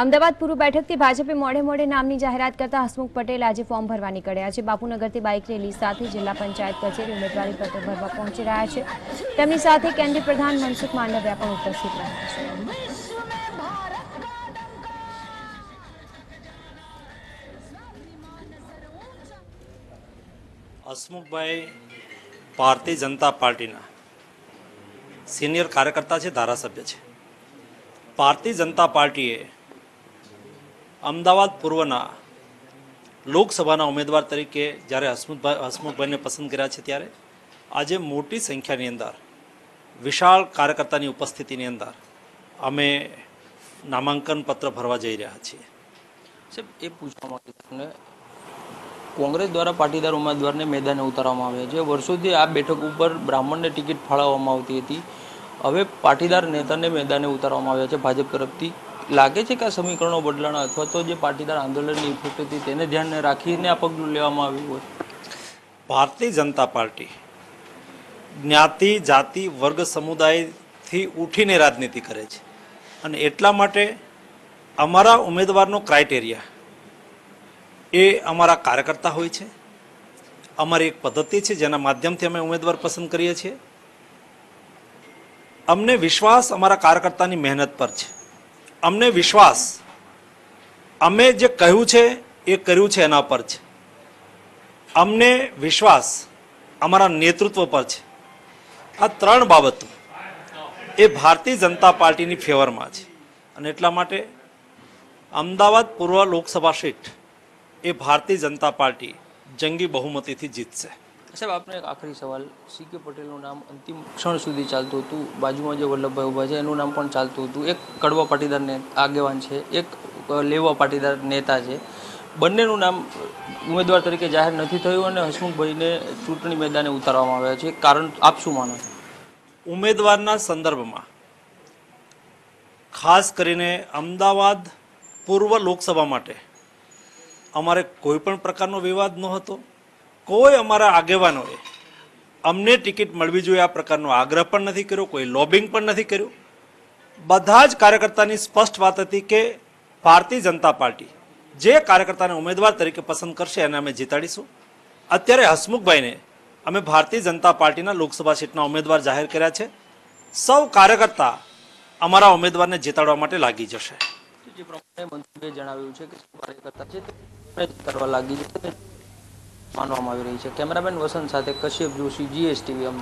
અમદાવાદ પૂર્વ બેઠકથી ભાજપે મોડે મોડે નામની જાહેરાત કરતા હસમુખ પટેલ આજે ફોર્મ ભરવા નીકળ્યા છે। બાપુનગરથી બાઇક રેલી સાથે જિલ્લા પંચાયત કચેરી ઉમેદવારી પત્ર ભરવા પહોંચી રહ્યા છે। તેમની સાથે કેન્દ્રીય પ્રધાન મનસુખ માંડવિયા પણ ઉપસ્થિત રહ્યા છે। હસમુખભાઈ ભારતીય જનતા પાર્ટીના સિનિયર કાર્યકર્તા છે, ધારાસભ્ય છે। ભારતીય જનતા પાર્ટીએ અમદાવાદ પૂર્વના લોકસભાના ઉમેદવાર તરીકે જ્યારે હસમુખભાઈને પસંદ કર્યા છે, ત્યારે આજે મોટી સંખ્યાની અંદર વિશાળ કાર્યકર્તાની ઉપસ્થિતિની અંદર અમે નામાંકન પત્ર ભરવા જઈ રહ્યા છીએ। સાહેબ, એ પૂછવા માંગુ છું ને, કોંગ્રેસ દ્વારા પાટીદાર ઉમેદવારને મેદાને ઉતારવામાં આવ્યા છે। વર્ષોથી આ બેઠક ઉપર બ્રાહ્મણને ટિકિટ ફાળવવામાં આવતી હતી, હવે પાટીદાર નેતાને મેદાને ઉતારવામાં આવ્યા છે ભાજપ તરફથી। લાગે છે કે આ સમીકરણો બદલાણા અથવા તો જે પાટીદાર આંદોલનની ઇફેક્ટ હતી તેને ધ્યાને રાખીને આ પગલું લેવામાં આવ્યું હોય? ભારતીય જનતા પાર્ટી જ્ઞાતિ, જાતિ, વર્ગ, સમુદાયથી ઉઠીને રાજનીતિ કરે છે અને એટલા માટે અમારા ઉમેદવારનો ક્રાઇટેરિયા એ અમારા કાર્યકર્તા હોય છે। અમારી એક પદ્ધતિ છે જેના માધ્યમથી અમે ઉમેદવાર પસંદ કરીએ છીએ। અમને વિશ્વાસ અમારા કાર્યકર્તાની મહેનત પર છે। અમને વિશ્વાસ અમે જે કહ્યું છે એ કર્યું છે એના પર છે। અમને વિશ્વાસ અમારા નેતૃત્વ પર છે। આ ત્રણ બાબતો એ ભારતીય જનતા પાર્ટીની ફેવરમાં છે અને એટલા માટે અમદાવાદ પૂર્વ લોકસભા સીટ એ ભારતીય જનતા પાર્ટી જંગી બહુમતીથી જીતશે। સાહેબ, આપને એક આખરી સવાલ, સી.કે. પટેલનું નામ અંતિમ ક્ષણ સુધી ચાલતું હતું, બાજુમાં જે વલ્લભભાઈ ઉભા છે એનું નામ પણ ચાલતું હતું, એક કડવા પાટીદાર આગેવાન છે, એક લેવા પાટીદાર નેતા છે, બંનેનું નામ ઉમેદવાર તરીકે જાહેર નથી થયું અને હસમુખભાઈને ચૂંટણી મેદાને ઉતારવામાં આવ્યા છે। કારણ આપ શું માનો છો? ઉમેદવારના સંદર્ભમાં ખાસ કરીને અમદાવાદ પૂર્વ લોકસભા માટે અમારે કોઈ પણ પ્રકારનો વિવાદ નહોતો। કોઈ અમારા આગેવાનોએ અમને ટિકિટ મળવી જોઈએ આ પ્રકારનો આગ્રહ પણ નથી કર્યો, કોઈ લોબિંગ પણ નથી કર્યું। બધા જ કાર્યકર્તાની સ્પષ્ટ વાત હતી કે ભારતીય જનતા પાર્ટી જે કાર્યકર્તાને ઉમેદવાર તરીકે પસંદ કરશે એને અમે જીતાડીશું। અત્યારે હસમુખભાઈને અમે ભારતીય જનતા પાર્ટીના લોકસભા સીટના ઉમેદવાર જાહેર કર્યા છે। સૌ કાર્યકર્તા અમારા ઉમેદવારને જીતાડવા માટે લાગી જશે। જે પ્રમાણે મંત્રીએ જણાવ્યું છે કે કાર્યકર્તા છે તે કરવા લાગી છે માનવામાં આવી રહી છે। કેમેરામેન વસંત સાથે કશ્યપ જોશી, GSTV અમદાવાદ।